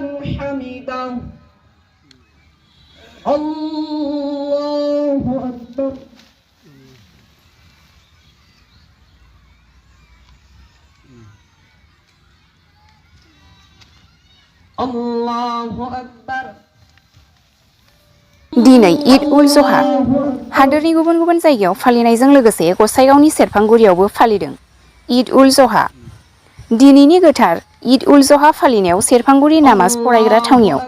لمن حمده الله أكبر الله أكبر दिनै ईद उल जुहा हादोरनि गुबुन गुबुन जायगायाव फालिनायजों लोगोसे गसाइगावनि सेरफांगुरियावबो फालिदों ईद उल जुहा दिनैनि गोथार ईद उल जुहा फालिनायाव सेरफांगुरि नामाज फरायग्रा थावनियाव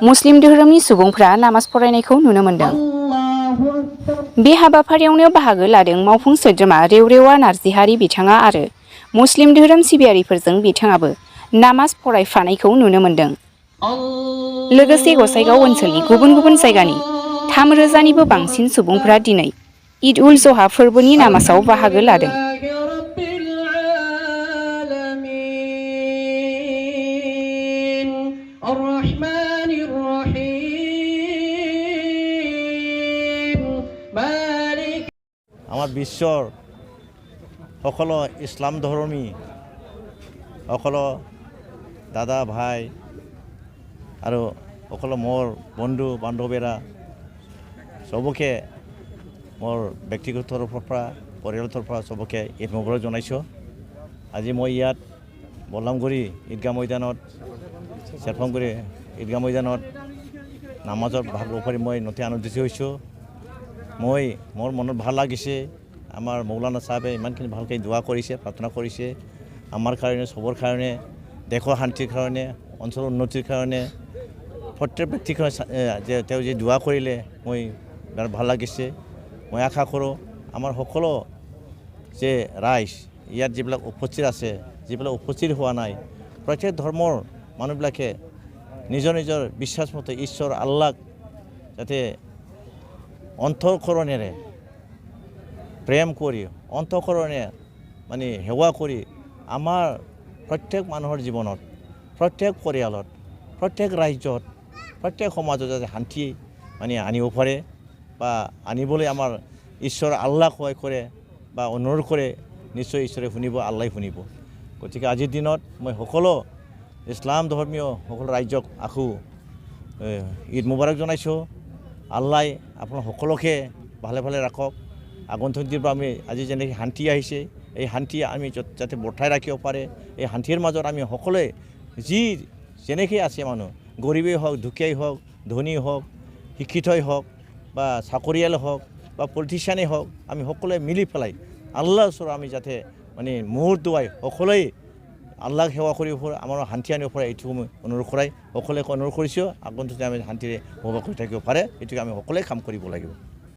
मुस्लिम धोरोमनि सुबुंफ्रा नामाज फरायनायखौ नुनो मोन्दों। बे हाबाफारियावनो बाहागो लादों मावफुं सोद्रोमा रेवरेवा नार्जिहारि बिथाङा आरो मुस्लिम धोरोम सिबियारिफोरजों बिथाङाबो नामाज फरायफानायखौ नुनो मोन्दों। लोगोसे गसाइगाव ओनसोलनि गुबुन गुबुन जायगानि 3,000निबो बांसिन सुबुंफ्रा दिनै ईद उल जुहा फोरबोनि नामाजाव बाहागो लादों। আমাৰ বিশ্বৰ সকলো ইছলাম ধৰ্মী সকলো দাদা ভাই আৰু সকলো মোৰ বন্ধু বান্ধৱীৰা সবকে মোৰ ব্যক্তিগত তৰফৰ পৰা পৰিয়ালৰ তৰফৰ পৰা সবকে ঈদ মোবাৰক জনাইছোঁ। আজি মই ইয়াত বল্লামগুৰি ঈদগাহ ময়দানত চেৰফাংগুৰি ঈদগাহ ময়দানত নামাজত ভাগ ল'ব পাৰি মই নথি আনন্দিত হৈছোঁ। মোৰ মনত ভাল লাগিছে আমাৰ মৌলানা চাহাবে ইমানখিনি ভালকৈ দোৱা কৰিছে প্ৰাৰ্থনা কৰিছে আমাৰ কাৰণে সবৰ কাৰণে দেশৰ শান্তিৰ কাৰণে অঞ্চলৰ উন্নতিৰ কাৰণে প্ৰত্যেক ব্যক্তিৰ যে তেওঁ যে দোৱা কৰিলে মই বৰ ভাল লাগিছে। মই আশা কৰোঁ আমাৰ সকলো যে ৰাইজ ইয়াত যিবিলাক উপস্থিত আছে যিবিলাক উপস্থিত হোৱা নাই প্ৰত্যেক ধৰ্মৰ মানুহবিলাকে নিজৰ নিজৰ বিশ্বাসমতে ঈশ্বৰ আল্লাহক যাতে অন্তঃকৰণেৰে প্ৰেম কৰি অন্তঃকৰণে মানে সেৱা কৰি আমাৰ প্ৰত্যেক মানুহৰ জীৱনত প্ৰত্যেক পৰিয়ালত প্ৰত্যেক ৰাজ্যত প্ৰত্যেক সমাজত যাতে শান্তি মানে আনিব পাৰে বা আনিবলৈ আমাৰ ঈশ্বৰ আল্লাহক সহায় কৰে বা অনুৰোধ কৰে নিশ্চয় ঈশ্বৰে শুনিব আল্লাই শুনিব। গতিকে আজিৰ দিনত মই সকলো ইছলাম ধৰ্মীয় সকলো ৰাজ্যক আকৌ ঈদ মোবাৰক জনাইছোঁ। আল্লাই আপোনাৰ সকলোকে ভালে ভালে ৰাখক। আগন্তুক দিনৰ পৰা আমি আজি যেনেকৈ শান্তি আহিছে এই শান্তি আমি যাতে বৰ্তাই ৰাখিব পাৰে এই শান্তিৰ মাজত আমি সকলোৱে যি যেনেকৈ আছে মানুহ গৰীবেই হওক দুখীয়াই হওক ধনী হওক শিক্ষিতই হওক বা চাকৰিয়াল হওক বা পলিটিচিয়ানেই হওক আমি সকলোৱে মিলি পেলাই আল্লাহৰ ওচৰত আমি যাতে মানে মূৰ দোৱাই সকলোৱে আল্লাহক সেৱা কৰিব পাৰে আমাৰ শান্তি আনিব পাৰে এইটো মই অনুৰোধ কৰাই সকলোকে অনুৰোধ কৰিছোঁ। আগন্তুক আমি শান্তিৰে উপভোগ কৰি থাকিব পাৰে এইটোকে আমি সকলোৱে কাম কৰিব লাগিব।